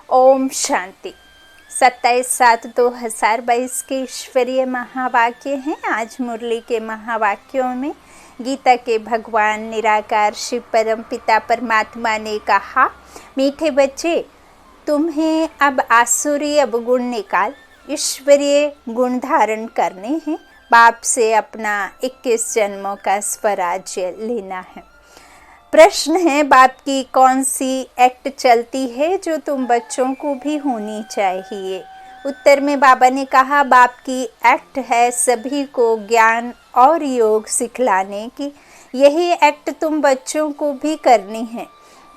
ओम शांति। 27/7/2022 के ईश्वरीय महावाक्य हैं। आज मुरली के महावाक्यों में गीता के भगवान निराकार शिव परम पिता परमात्मा ने कहा, मीठे बच्चे, तुम्हें अब आसुरी अवगुण निकाल ईश्वरीय गुण धारण करने हैं। बाप से अपना 21 जन्मों का स्वराज्य लेना है। प्रश्न है, बाप की कौन सी एक्ट चलती है जो तुम बच्चों को भी होनी चाहिए? उत्तर में बाबा ने कहा, बाप की एक्ट है सभी को ज्ञान और योग सिखलाने की। यही एक्ट तुम बच्चों को भी करनी है।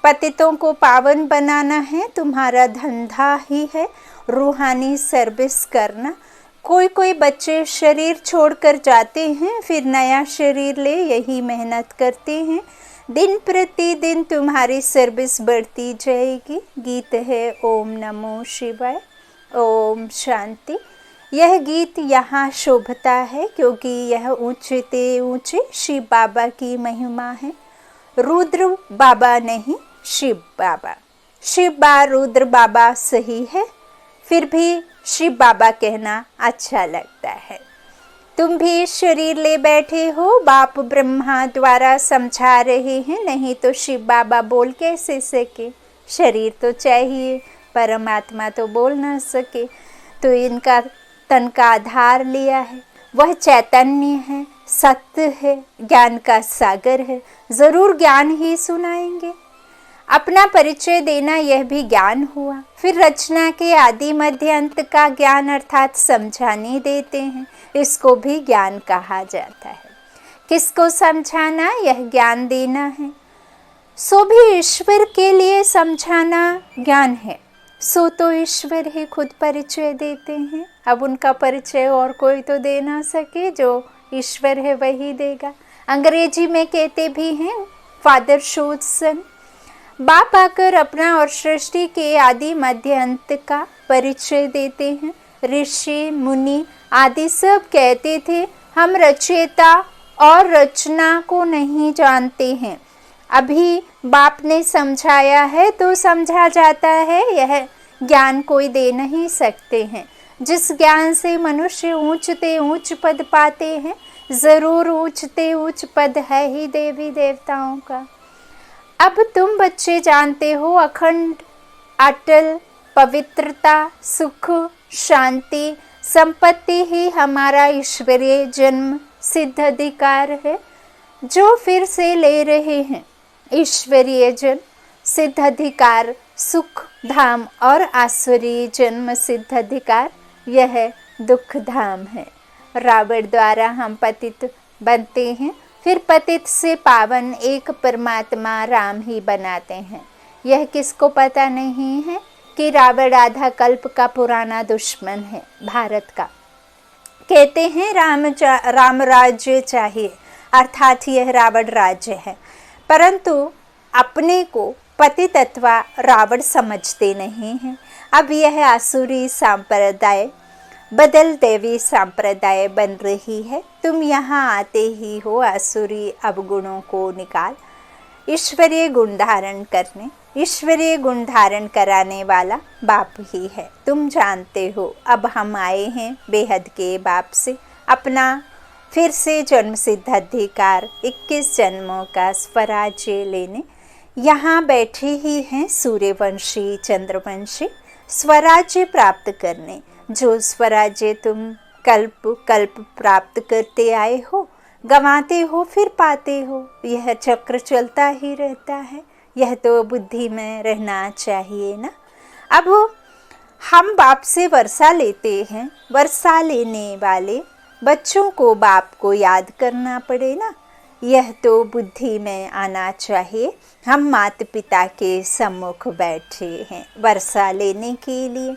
पतितों को पावन बनाना है, तुम्हारा धंधा ही है रूहानी सर्विस करना। कोई बच्चे शरीर छोड़कर जाते हैं, फिर नया शरीर ले यही मेहनत करते हैं। दिन प्रतिदिन तुम्हारी सर्विस बढ़ती जाएगी। गीत है ओम नमो शिवाय। ओम शांति। यह गीत यहाँ शोभता है क्योंकि यह ऊंचे ऊंचे शिव बाबा की महिमा है। रुद्र बाबा नहीं, शिव बाबा। रुद्र बाबा सही है, फिर भी शिव बाबा कहना अच्छा लगता है। तुम भी शरीर ले बैठे हो, बाप ब्रह्मा द्वारा समझा रहे हैं, नहीं तो शिव बाबा बोल कैसे सके? शरीर तो चाहिए, परमात्मा तो बोल ना सके। तो इनका तन का आधार लिया है, वह चैतन्य है, सत्य है, ज्ञान का सागर है, जरूर ज्ञान ही सुनाएंगे। अपना परिचय देना यह भी ज्ञान हुआ। फिर रचना के आदि मध्य अंत का ज्ञान अर्थात समझाने देते हैं, इसको भी ज्ञान कहा जाता है। किसको समझाना? यह ज्ञान देना है। सो भी ईश्वर के लिए समझाना ज्ञान है। सो तो ईश्वर ही खुद परिचय देते हैं। अब उनका परिचय और कोई तो दे ना सके, जो ईश्वर है वही देगा। अंग्रेजी में कहते भी हैं, फादर शोज सन। बाप आकर अपना और सृष्टि के आदि मध्य अंत का परिचय देते हैं। ऋषि मुनि आदि सब कहते थे, हम रचयिता और रचना को नहीं जानते हैं। अभी बाप ने समझाया है तो समझा जाता है। यह ज्ञान कोई दे नहीं सकते हैं। जिस ज्ञान से मनुष्य ऊंचते ऊंच पद पाते हैं, जरूर ऊंचते ऊंच पद है ही देवी देवताओं का। अब तुम बच्चे जानते हो, अखंड अटल पवित्रता, सुख, शांति, संपत्ति ही हमारा ईश्वरीय जन्म सिद्ध अधिकार है, जो फिर से ले रहे हैं। ईश्वरीय जन्म सिद्ध अधिकार, सुख धाम और आसुरी जन्म सिद्ध अधिकार, यह दुख धाम है। रावण द्वारा हम पतित बनते हैं, फिर पतित से पावन एक परमात्मा राम ही बनाते हैं। यह किसको पता नहीं है कि रावण आधा कल्प का पुराना दुश्मन है भारत का। कहते हैं राम राज्य चाहिए, अर्थात यह रावण राज्य है, परंतु अपने को पतित अथवा रावण समझते नहीं हैं। अब यह आसुरी सांप्रदाय बदल दैवी सांप्रदाय बन रही है। तुम यहाँ आते ही हो आसुरी अवगुणों को निकाल ईश्वरीय गुण धारण करने। ईश्वरीय गुण धारण कराने वाला बाप ही है। तुम जानते हो, अब हम आए हैं बेहद के बाप से अपना फिर से जन्म सिद्ध अधिकार 21 जन्मों का स्वराज्य लेने। यहाँ बैठे ही हैं सूर्यवंशी चंद्रवंशी स्वराज्य प्राप्त करने। जो स्वराज्य तुम कल्प कल्प प्राप्त करते आए हो, गंवाते हो फिर पाते हो, यह चक्र चलता ही रहता है। यह तो बुद्धि में रहना चाहिए ना। अब हम बाप से वर्षा लेते हैं, वर्षा लेने वाले बच्चों को बाप को याद करना पड़े ना। यह तो बुद्धि में आना चाहिए। हम माता पिता के सम्मुख बैठे हैं वर्षा लेने के लिए।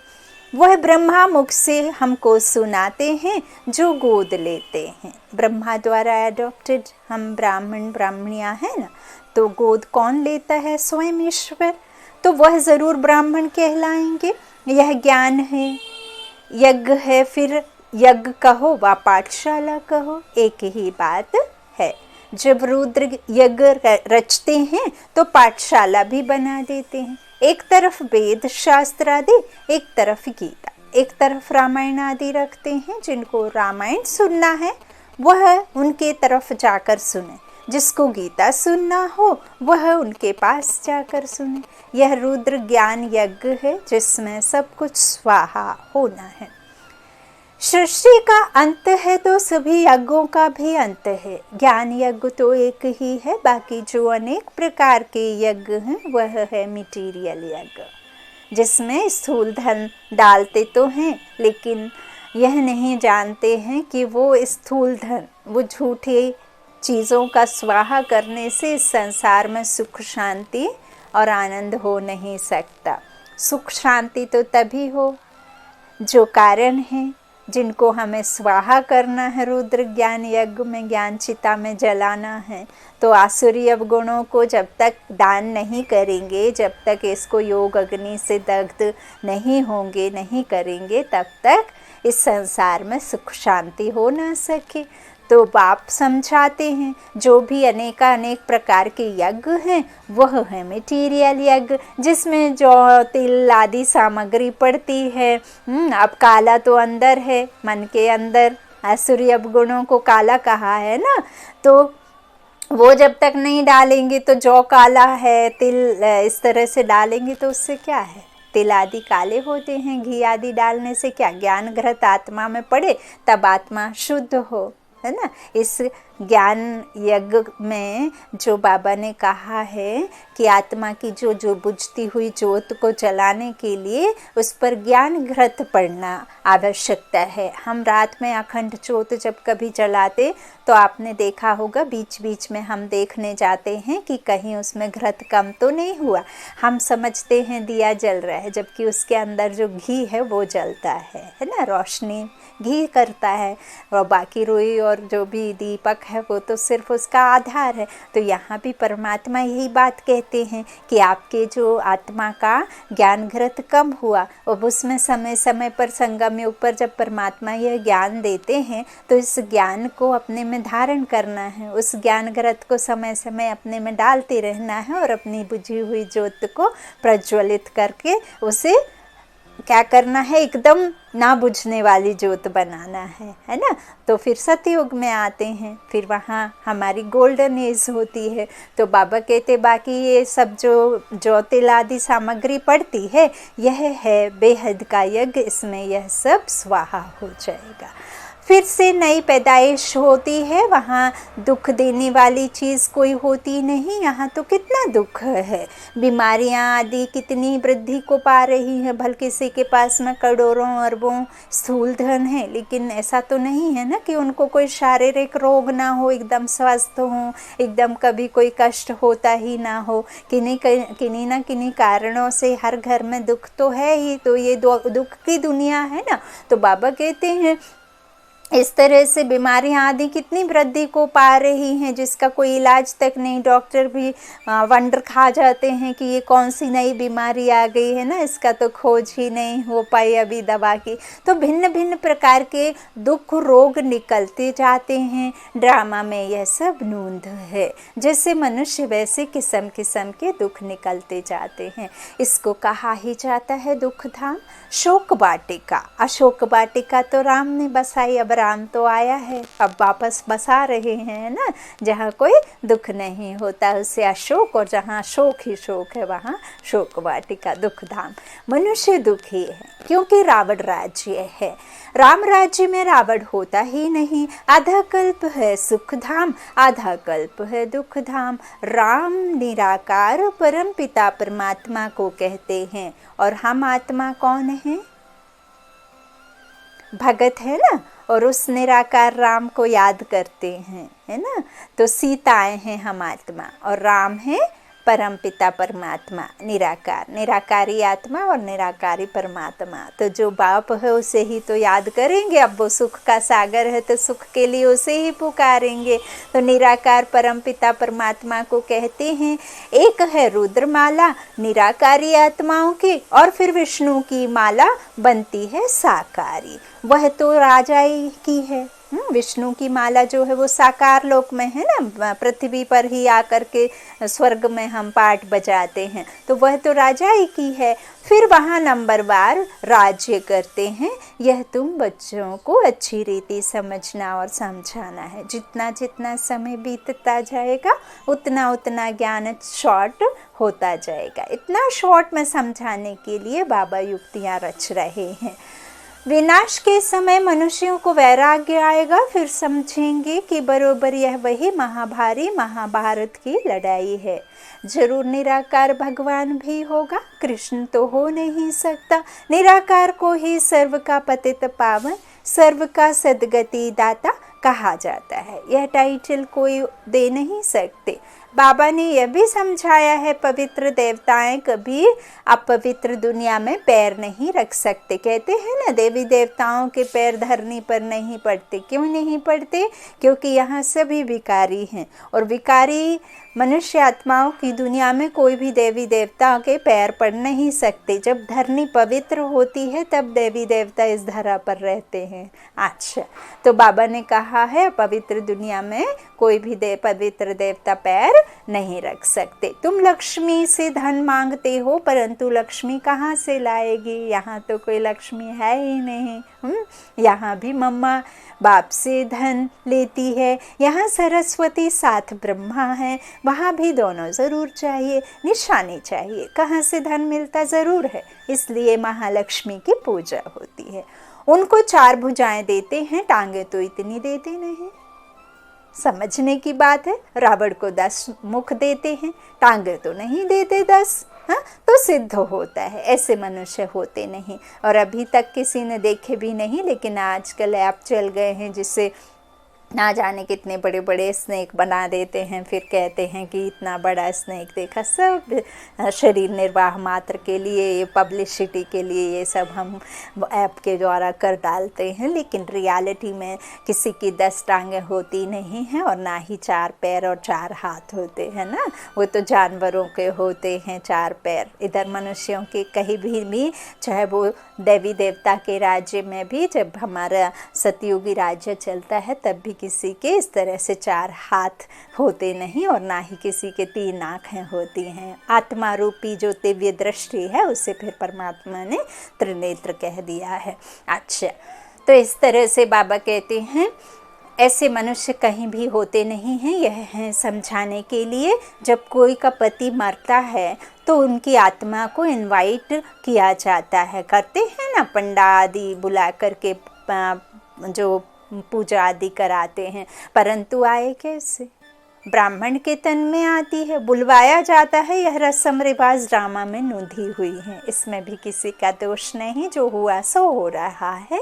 वह ब्रह्मा मुख से हमको सुनाते हैं जो गोद लेते हैं। ब्रह्मा द्वारा एडॉप्टेड हम ब्राह्मण ब्राह्मणियाँ हैं ना, तो गोद कौन लेता है? स्वयं ईश्वर। तो वह जरूर ब्राह्मण कहलाएंगे। यह ज्ञान है, यज्ञ है, फिर यज्ञ कहो व पाठशाला कहो, एक ही बात है। जब रुद्र यज्ञ रचते हैं तो पाठशाला भी बना देते हैं। एक तरफ वेद शास्त्र आदि, एक तरफ गीता, एक तरफ रामायण आदि रखते हैं। जिनको रामायण सुनना है वह उनके तरफ जाकर सुने, जिसको गीता सुनना हो वह उनके पास जाकर सुने। यह रुद्र ज्ञान यज्ञ है जिसमें सब कुछ स्वाहा होना है। सृष्टि का अंत है तो सभी यज्ञों का भी अंत है। ज्ञान यज्ञ तो एक ही है, बाकी जो अनेक प्रकार के यज्ञ हैं वह है मटीरियल यज्ञ, जिसमें स्थूल धन डालते तो हैं लेकिन यह नहीं जानते हैं कि वो स्थूल धन, वो झूठे चीज़ों का स्वाहा करने से इस संसार में सुख शांति और आनंद हो नहीं सकता। सुख शांति तो तभी हो जो कारण है, जिनको हमें स्वाहा करना है रुद्र ज्ञान यज्ञ में, ज्ञान चिता में जलाना है। तो आसुरी अवगुणों को जब तक दान नहीं करेंगे, जब तक इसको योग अग्नि से दग्ध नहीं होंगे, नहीं करेंगे, तब तक इस संसार में सुख शांति हो ना सके। तो बाप समझाते हैं जो भी अनेक प्रकार के यज्ञ हैं वह है मटीरियल यज्ञ, जिसमें जो तिल आदि सामग्री पड़ती है। अब काला तो अंदर है, मन के अंदर आसुरी अवगुणों को काला कहा है ना, तो वो जब तक नहीं डालेंगे तो जौ काला है, तिल इस तरह से डालेंगे तो उससे क्या है, तिल आदि काले होते हैं। घी आदि डालने से क्या, ज्ञान घृत आत्मा में पड़े तब आत्मा शुद्ध हो, है ना। इस ज्ञान यज्ञ में जो बाबा ने कहा है कि आत्मा की जो बुझती हुई ज्योत को जलाने के लिए उस पर ज्ञान घृत पड़ना आवश्यकता है। हम रात में अखंड ज्योत जब कभी जलाते तो आपने देखा होगा बीच बीच में हम देखने जाते हैं कि कहीं उसमें घृत कम तो नहीं हुआ। हम समझते हैं दिया जल रहा है, जबकि उसके अंदर जो घी है वो जलता है ना, रोशनी घी करता है, और बाकी रुई और जो भी दीपक है वो तो सिर्फ उसका आधार है। तो यहाँ भी परमात्मा यही बात कहते हैं कि आपके जो आत्मा का ज्ञान घृत कम हुआ, अब उसमें समय समय पर संगम योग पर जब परमात्मा यह ज्ञान देते हैं तो इस ज्ञान को अपने में धारण करना है, उस ज्ञान घृत को समय समय अपने में डालते रहना है और अपनी बुझी हुई ज्योत को प्रज्वलित करके उसे क्या करना है, एकदम ना बुझने वाली ज्योत बनाना है ना। तो फिर सतयुग में आते हैं, फिर वहाँ हमारी गोल्डन एज होती है। तो बाबा कहते बाकी ये सब जो तिल आदि सामग्री पड़ती है यह है बेहद का यज्ञ, इसमें यह सब स्वाहा हो जाएगा। फिर से नई पैदाइश होती है, वहाँ दुख देने वाली चीज़ कोई होती नहीं। यहाँ तो कितना दुख है, बीमारियाँ आदि कितनी वृद्धि को पा रही हैं। भल किसी के पास में करोड़ों अरबों स्थूल धन है, लेकिन ऐसा तो नहीं है ना कि उनको कोई शारीरिक रोग ना हो, एकदम स्वस्थ हो, एकदम कभी कोई कष्ट होता ही ना हो। किन्हीं ना किन्हीं कारणों से हर घर में दुख तो है ही, तो ये दुख की दुनिया है ना। तो बाबा कहते हैं इस तरह से बीमारियां आदि कितनी वृद्धि को पा रही हैं जिसका कोई इलाज तक नहीं। डॉक्टर भी वंडर खा जाते हैं कि ये कौन सी नई बीमारी आ गई है ना, इसका तो खोज ही नहीं हो पाई अभी दवा की। तो भिन्न भिन्न प्रकार के दुख रोग निकलते जाते हैं। ड्रामा में यह सब नूंद है, जैसे मनुष्य वैसे किस्म किस्म के दुख निकलते जाते हैं। इसको कहा ही जाता है दुख धाम। शोक वाटिका, अशोक वाटिका तो राम ने बसाई, अब राम तो आया है, अब वापस बसा रहे हैं ना। जहाँ कोई दुख नहीं होता उसे अशोक, और जहाँ शोक ही शोक है वहाँ शोक वाटिका दुख धाम। मनुष्य दुखी है क्योंकि रावण राज्य है। राम राज्य में रावण होता ही नहीं। आधा कल्प है सुख धाम, आधा कल्प है दुख धाम। राम निराकार परम पिता परमात्मा को कहते हैं, और हम आत्मा कौन है? भगत है ना, और उस निराकार राम को याद करते हैं, है ना। तो सीताएं हैं हम आत्मा, और राम है परम पिता परमात्मा निराकार, निराकारी आत्मा और निराकारी परमात्मा। तो जो बाप है उसे ही तो याद करेंगे। अब वो सुख का सागर है तो सुख के लिए उसे ही पुकारेंगे। तो निराकार परम पिता परमात्मा को कहते हैं। एक है रुद्रमाला निराकारी आत्माओं की, और फिर विष्णु की माला बनती है साकारी, वह तो राजा की है। विष्णु की माला जो है वो साकार लोक में है ना, पृथ्वी पर ही आकर के स्वर्ग में हम पाठ बजाते हैं, तो वह तो राजा ही की है। फिर वहाँ नंबरवार राज्य करते हैं। यह तुम बच्चों को अच्छी रीति समझना और समझाना है। जितना जितना समय बीतता जाएगा उतना उतना ज्ञान शॉर्ट होता जाएगा। इतना शॉर्ट में समझाने के लिए बाबा युक्तियाँ रच रहे हैं। विनाश के समय मनुष्यों को वैराग्य आएगा, फिर समझेंगे कि बरोबर यह वही महाभारी महाभारत की लड़ाई है। जरूर निराकार भगवान भी होगा, कृष्ण तो हो नहीं सकता। निराकार को ही सर्व का पतित पावन, सर्व का सद्गति दाता कहा जाता है। यह टाइटल कोई दे नहीं सकते। बाबा ने यह भी समझाया है, पवित्र देवताएं कभी अपवित्र दुनिया में पैर नहीं रख सकते। कहते हैं ना, देवी देवताओं के पैर धरनी पर नहीं पड़ते। क्यों नहीं पड़ते? क्योंकि यहाँ सभी विकारी हैं, और विकारी मनुष्य आत्माओं की दुनिया में कोई भी देवी देवता के पैर पड़ नहीं सकते। जब धरनी पवित्र होती है तब देवी देवता इस धरा पर रहते हैं। अच्छा, तो बाबा ने कहा है पवित्र दुनिया में कोई भी पवित्र देवता पैर नहीं रख सकते। तुम लक्ष्मी से धन मांगते हो, परंतु लक्ष्मी कहाँ से लाएगी? यहाँ तो कोई लक्ष्मी है ही नहीं। यहाँ भी मम्मा बाप से धन लेती है। यहाँ सरस्वती साथ ब्रह्मा है, वहाँ भी दोनों ज़रूर चाहिए, निशानी चाहिए। कहाँ से धन मिलता ज़रूर है, इसलिए महालक्ष्मी की पूजा होती है। उनको 4 भुजाएं देते हैं, टांगे तो इतनी देते नहीं। समझने की बात है। रावण को 10 मुख देते हैं, टांगे तो नहीं देते 10। हाँ, तो सिद्ध होता है। ऐसे मनुष्य होते नहीं, और अभी तक किसी ने देखे भी नहीं। लेकिन आजकल ऐप चल गए हैं जिससे ना जाने कितने बड़े बड़े स्नेक बना देते हैं, फिर कहते हैं कि इतना बड़ा स्नेक देखा। सब शरीर निर्वाह मात्र के लिए, ये पब्लिसिटी के लिए ये सब हम ऐप के द्वारा कर डालते हैं। लेकिन रियलिटी में किसी की 10 टांगें होती नहीं हैं, और ना ही 4 पैर और 4 हाथ होते हैं ना। वो तो जानवरों के होते हैं 4 पैर। इधर मनुष्यों के कहीं भी चाहे वो देवी देवता के राज्य में भी, जब हमारा सतयुगी राज्य चलता है तब भी किसी के इस तरह से 4 हाथ होते नहीं, और ना ही किसी के 3 आँखें होती हैं। आत्मा रूपी जो दिव्य दृष्टि है उसे फिर परमात्मा ने त्रिनेत्र कह दिया है। अच्छा, तो इस तरह से बाबा कहते हैं ऐसे मनुष्य कहीं भी होते नहीं हैं। यह है समझाने के लिए। जब कोई का पति मरता है तो उनकी आत्मा को इनवाइट किया जाता है, करते हैं ना, पंडा आदि बुला करके जो पूजा आदि कराते हैं। परंतु आए कैसे? ब्राह्मण के तन में आती है, बुलवाया जाता है। यह रस्म रिवाज ड्रामा में नोंधी हुई है, इसमें भी किसी का दोष नहीं। जो हुआ सो हो रहा है।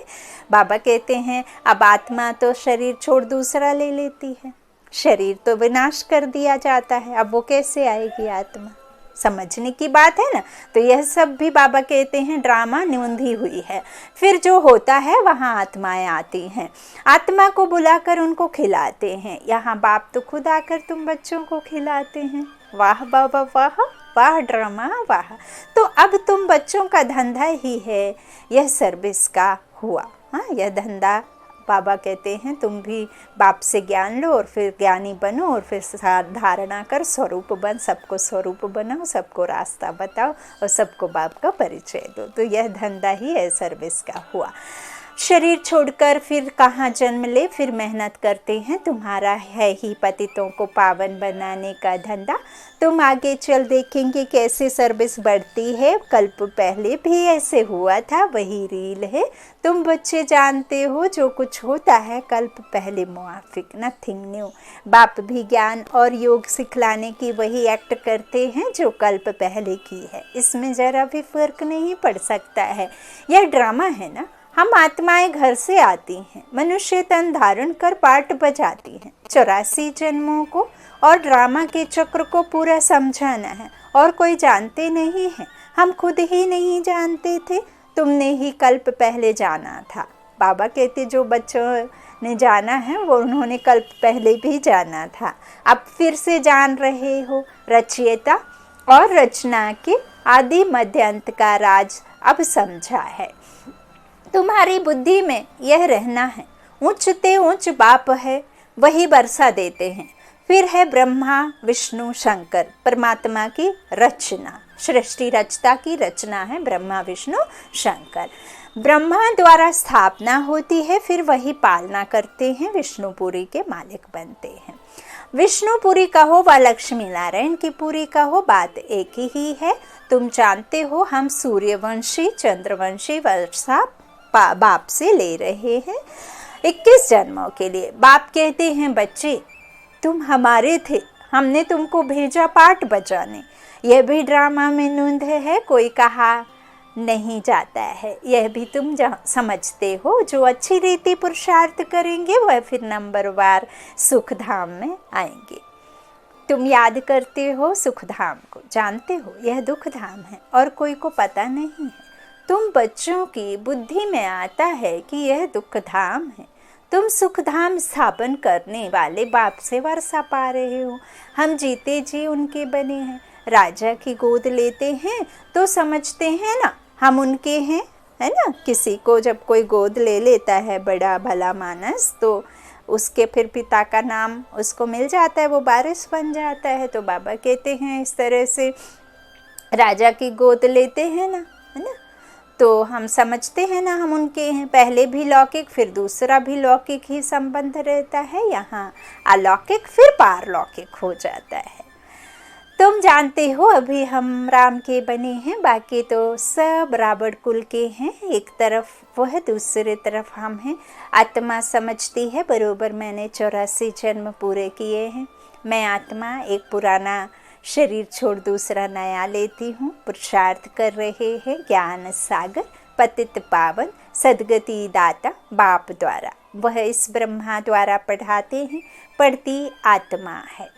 बाबा कहते हैं अब आत्मा तो शरीर छोड़ दूसरा ले लेती है, शरीर तो विनाश कर दिया जाता है, अब वो कैसे आएगी आत्मा? समझने की बात है ना। तो यह सब भी बाबा कहते हैं ड्रामा नोंधी हुई है। फिर जो होता है वहाँ आत्माएं आती हैं, आत्मा को बुलाकर उनको खिलाते हैं। यहाँ बाप तो खुद आकर तुम बच्चों को खिलाते हैं। वाह बाबा वाह, वाह ड्रामा वाह। तो अब तुम बच्चों का धंधा ही है, यह सर्विस का हुआ। हाँ, यह धंधा बाबा कहते हैं तुम भी बाप से ज्ञान लो और फिर ज्ञानी बनो, और फिर धारणा कर स्वरूप बन, सबको स्वरूप बनाओ, सबको रास्ता बताओ और सबको बाप का परिचय दो। तो यह धंधा ही है सर्विस का हुआ। शरीर छोड़कर फिर कहाँ जन्म ले, फिर मेहनत करते हैं। तुम्हारा है ही पतितों को पावन बनाने का धंधा। तुम आगे चल देखेंगे कैसे सर्विस बढ़ती है। कल्प पहले भी ऐसे हुआ था, वही रील है। तुम बच्चे जानते हो जो कुछ होता है कल्प पहले मुआफिक, नथिंग न्यू। बाप भी ज्ञान और योग सिखलाने की वही एक्ट करते हैं जो कल्प पहले की है। इसमें जरा भी फर्क नहीं पड़ सकता है। यह ड्रामा है ना। हम आत्माएं घर से आती हैं, मनुष्य तन धारण कर पाठ बजाती हैं 84 जन्मों को, और ड्रामा के चक्र को पूरा समझाना है। और कोई जानते नहीं है, हम खुद ही नहीं जानते थे। तुमने ही कल्प पहले जाना था। बाबा कहते जो बच्चों ने जाना है वो उन्होंने कल्प पहले भी जाना था, अब फिर से जान रहे हो। रचयिता और रचना के आदि मध्य अंत का राज अब समझा है। तुम्हारी बुद्धि में यह रहना है, ऊंचते ऊंच बाप है वही वर्षा देते हैं। फिर है ब्रह्मा विष्णु शंकर, परमात्मा की रचना, सृष्टि रचता की रचना है ब्रह्मा विष्णु शंकर। ब्रह्मा द्वारा स्थापना होती है, फिर वही पालना करते हैं, विष्णुपुरी के मालिक बनते हैं। विष्णुपुरी कहो व लक्ष्मी नारायण की पुरी कहो, बात एक ही है। तुम जानते हो हम सूर्यवंशी चंद्रवंशी वर्षा बाप से ले रहे हैं 21 जन्मों के लिए। बाप कहते हैं बच्चे तुम हमारे थे, हमने तुमको भेजा पाठ बजाने। यह भी ड्रामा में नूंद है, कोई कहा नहीं जाता है। यह भी तुम समझते हो, जो अच्छी रीति पुरुषार्थ करेंगे वह फिर नंबरवार सुख धाम में आएंगे। तुम याद करते हो सुख धाम को, जानते हो यह दुख धाम है और कोई को पता नहीं है। तुम बच्चों की बुद्धि में आता है कि यह दुख धाम है। तुम सुख धाम स्थापन करने वाले बाप से वर्षा पा रहे हो। हम जीते जी उनके बने हैं। राजा की गोद लेते हैं तो समझते हैं ना हम उनके हैं, है ना। किसी को जब कोई गोद ले लेता है बड़ा भला मानस, तो उसके फिर पिता का नाम उसको मिल जाता है, वो वारिस बन जाता है। तो बाबा कहते हैं इस तरह से राजा की गोद लेते हैं ना, है ना, तो हम समझते हैं ना हम उनके हैं। पहले भी लौकिक फिर दूसरा भी लौकिक ही संबंध रहता है, यहाँ अलौकिक फिर पारलौकिक हो जाता है। तुम जानते हो अभी हम राम के बने हैं, बाकी तो सब रावण कुल के हैं। एक तरफ वह दूसरे तरफ हम हैं। आत्मा समझती है बरोबर मैंने 84 जन्म पूरे किए हैं। मैं आत्मा एक पुराना शरीर छोड़ दूसरा नया लेती हूँ। पुरुषार्थ कर रहे हैं ज्ञान सागर पतित पावन सदगति दाता बाप द्वारा। वह इस ब्रह्मा द्वारा पढ़ाते हैं, पढ़ती आत्मा है।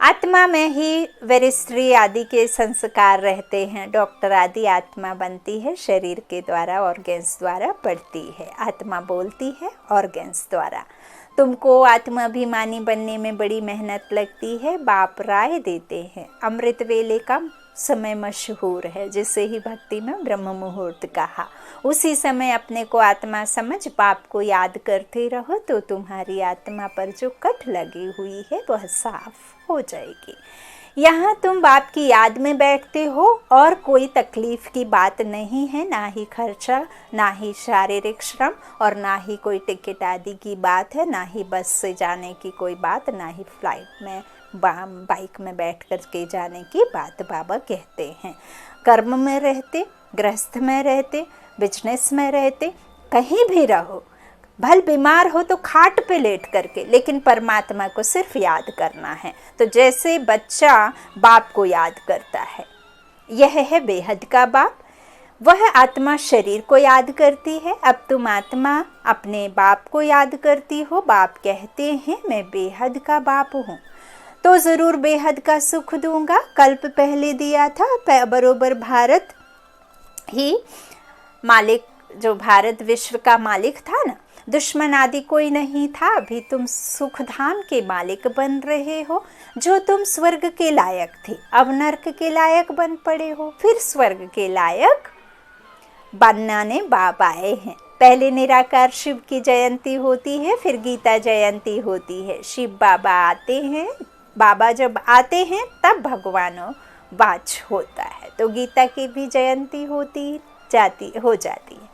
आत्मा में ही वेरिस्ट्री आदि के संस्कार रहते हैं। डॉक्टर आदि आत्मा बनती है शरीर के द्वारा, ऑर्गेन्स द्वारा पढ़ती है। आत्मा बोलती है ऑर्गेन्स द्वारा। तुमको आत्माभिमानी बनने में बड़ी मेहनत लगती है। बाप राय देते हैं। अमृत वेले का समय मशहूर है, जिसे ही भक्ति में ब्रह्म मुहूर्त कहा। उसी समय अपने को आत्मा समझ बाप को याद करते रहो तो तुम्हारी आत्मा पर जो कट लगी हुई है वह साफ हो जाएगी। यहाँ तुम बाप की याद में बैठते हो और कोई तकलीफ की बात नहीं है, ना ही खर्चा, ना ही शारीरिक श्रम और ना ही कोई टिकट आदि की बात है, ना ही बस से जाने की कोई बात, ना ही फ्लाइट में बाइक में बैठ कर के जाने की बात। बाबा कहते हैं कर्म में रहते, गृहस्थ में रहते, बिजनेस में रहते, कहीं भी रहो, भल बीमार हो तो खाट पे लेट करके, लेकिन परमात्मा को सिर्फ याद करना है। तो जैसे बच्चा बाप को याद करता है, यह है बेहद का बाप। वह आत्मा शरीर को याद करती है। अब तुम आत्मा अपने बाप को याद करती हो। बाप कहते हैं मैं बेहद का बाप हूँ, तो ज़रूर बेहद का सुख दूंगा। कल्प पहले दिया था बरोबर भारत ही मालिक, जो भारत विश्व का मालिक था ना, दुश्मन आदि कोई नहीं था। अभी तुम सुख धाम के मालिक बन रहे हो। जो तुम स्वर्ग के लायक थे अब नर्क के लायक बन पड़े हो। फिर स्वर्ग के लायक बनाने बाप आए हैं। पहले निराकार शिव की जयंती होती है, फिर गीता जयंती होती है। शिव बाबा आते हैं, बाबा जब आते हैं तब भगवानों वाच होता है। तो गीता की भी जयंती हो जाती है।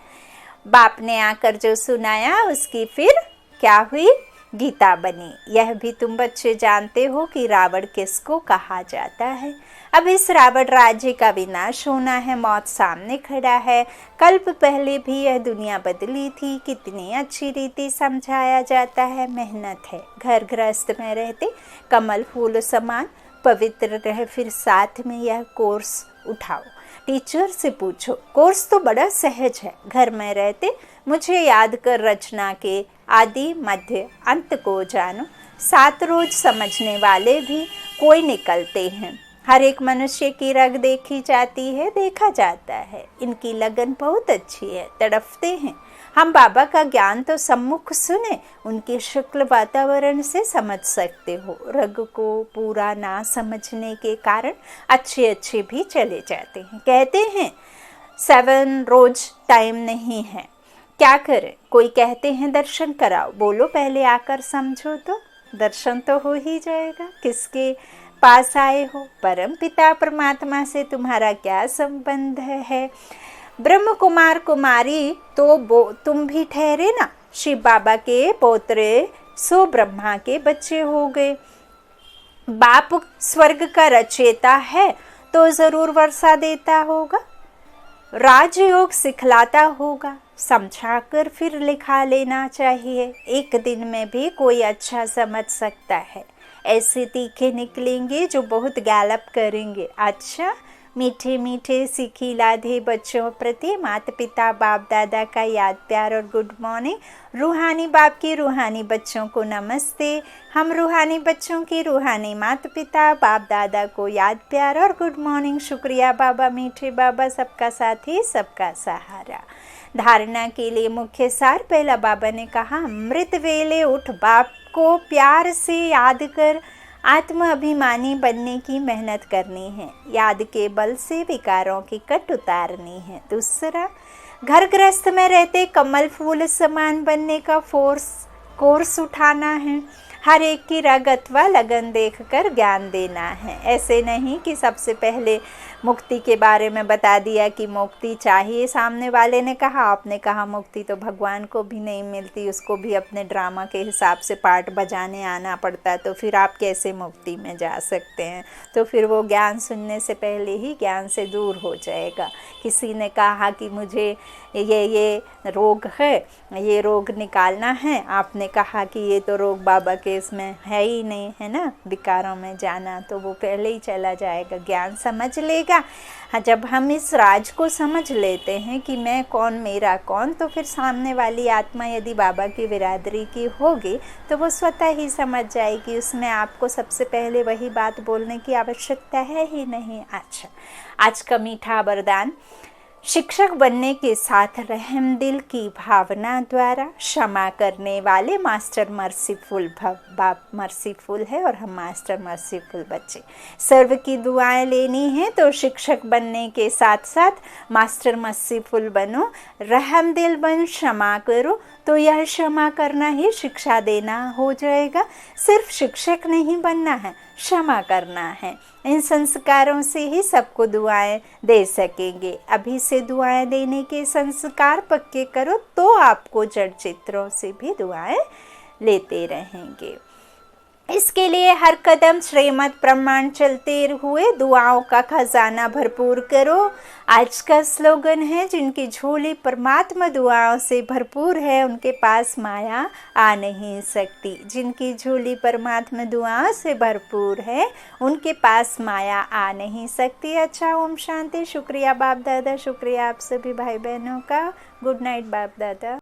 बाप ने आकर जो सुनाया उसकी फिर क्या हुई, गीता बनी। यह भी तुम बच्चे जानते हो कि रावण किसको कहा जाता है। अब इस रावण राज्य का विनाश होना है, मौत सामने खड़ा है। कल्प पहले भी यह दुनिया बदली थी। कितनी अच्छी रीति समझाया जाता है। मेहनत है, घर गृहस्थ में रहते कमल फूल समान पवित्र रहे। फिर साथ में यह कोर्स उठाओ, टीचर से पूछो। कोर्स तो बड़ा सहज है। घर में रहते मुझे याद कर रचना के आदि मध्य अंत को जानो। 7 रोज समझने वाले भी कोई निकलते हैं। हर एक मनुष्य की रग देखी जाती है, देखा जाता है। इनकी लगन बहुत अच्छी है, तड़पते हैं। हम बाबा का ज्ञान तो सम्मुख सुने, उनके शुक्ल वातावरण से समझ सकते हो। रग को पूरा ना समझने के कारण अच्छे भी चले जाते हैं। कहते हैं 7 रोज टाइम नहीं है, क्या करें, कोई कहते हैं दर्शन कराओ, बोलो पहले आकर समझो तो दर्शन तो हो ही जाएगा। किसके पास आए हो? परम पिता परमात्मा से तुम्हारा क्या संबंध है? ब्रह्म कुमार कुमारी तो तुम भी ठहरे ना, शिव बाबा के पोतरे सो ब्रह्मा के बच्चे हो गए। बाप स्वर्ग का रचयिता है तो जरूर वर्षा देता होगा, राजयोग सिखलाता होगा, समझाकर फिर लिखा लेना चाहिए। एक दिन में भी कोई अच्छा समझ सकता है। ऐसे तीखे निकलेंगे जो बहुत गैलप करेंगे। अच्छा, मीठे मीठे सीखी लाधे बच्चों प्रति माता पिता बाप दादा का याद प्यार और गुड मॉर्निंग। रूहानी बाप की रूहानी बच्चों को नमस्ते। हम रूहानी बच्चों की रूहानी माता पिता बाप दादा को याद प्यार और गुड मॉर्निंग। शुक्रिया बाबा, मीठे बाबा, सबका साथी सबका सहारा। धारणा के लिए मुख्य सार। पहला बाबा ने कहा, अमृत वेले उठ बाप को प्यार से याद कर, आत्म अभिमानी बनने की मेहनत करनी है, याद के बल से विकारों की कट उतारनी है। दूसरा, घर गृहस्थ में रहते कमल फूल समान बनने का कोर्स उठाना है। हर एक की रग अथवा लगन देखकर ज्ञान देना है। ऐसे नहीं कि सबसे पहले मुक्ति के बारे में बता दिया कि मुक्ति चाहिए, सामने वाले ने कहा, आपने कहा मुक्ति तो भगवान को भी नहीं मिलती, उसको भी अपने ड्रामा के हिसाब से पार्ट बजाने आना पड़ता है, तो फिर आप कैसे मुक्ति में जा सकते हैं? तो फिर वो ज्ञान सुनने से पहले ही ज्ञान से दूर हो जाएगा। किसी ने कहा कि मुझे ये रोग है, ये रोग निकालना है, आपने कहा कि ये तो रोग बाबा के इसमें है ही नहीं, है ना, विकारों में जाना, तो वो पहले ही चला जाएगा। ज्ञान समझ लेगा। हाँ, जब हम इस राज को समझ लेते हैं कि मैं कौन, मेरा कौन, तो फिर सामने वाली आत्मा यदि बाबा की बिरादरी की होगी तो वो स्वतः ही समझ जाएगी। उसमें आपको सबसे पहले वही बात बोलने की आवश्यकता है ही नहीं। अच्छा, आज का मीठा वरदान। शिक्षक बनने के साथ रहम दिल की भावना द्वारा क्षमा करने वाले मास्टर मर्सीफुल बाप मर्सीफुल है और हम मास्टर मर्सीफुल बच्चे। सर्व की दुआएं लेनी है तो शिक्षक बनने के साथ साथ मास्टर मर्सीफुल बनो, रहम दिल बन, क्षमा करो, तो यह क्षमा करना ही शिक्षा देना हो जाएगा। सिर्फ शिक्षक नहीं बनना है, क्षमा करना है। इन संस्कारों से ही सबको दुआएं दे सकेंगे। अभी से दुआएं देने के संस्कार पक्के करो तो आपको जड़ चित्रों से भी दुआएं लेते रहेंगे। इसके लिए हर कदम श्रीमत प्रमाण चलते हुए दुआओं का खजाना भरपूर करो। आज का स्लोगन है, जिनकी झोली परमात्मा दुआओं से भरपूर है उनके पास माया आ नहीं सकती। जिनकी झोली परमात्मा दुआओं से भरपूर है उनके पास माया आ नहीं सकती। अच्छा, ओम शांति। शुक्रिया बाप दादा, शुक्रिया आप सभी भाई बहनों का। गुड नाइट बाप दादा।